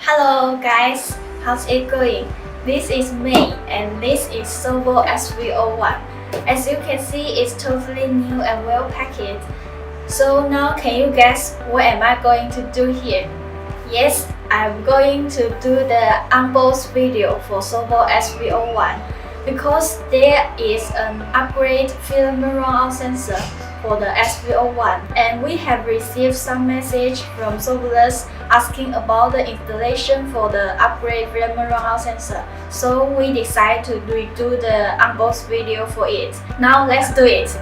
Hello guys, how's it going? This is May and this is Sovol SV01. As you can see, it's totally new and well packaged. So now can you guess what am I going to do here? Yes, I'm going to do the unbox video for Sovol SV01 because there is an upgrade filament runout sensor for the SV01, and we have received some message from Sovol asking about the installation for the upgrade filament runout sensor. So we decided to redo the unbox video for it. Now let's do it.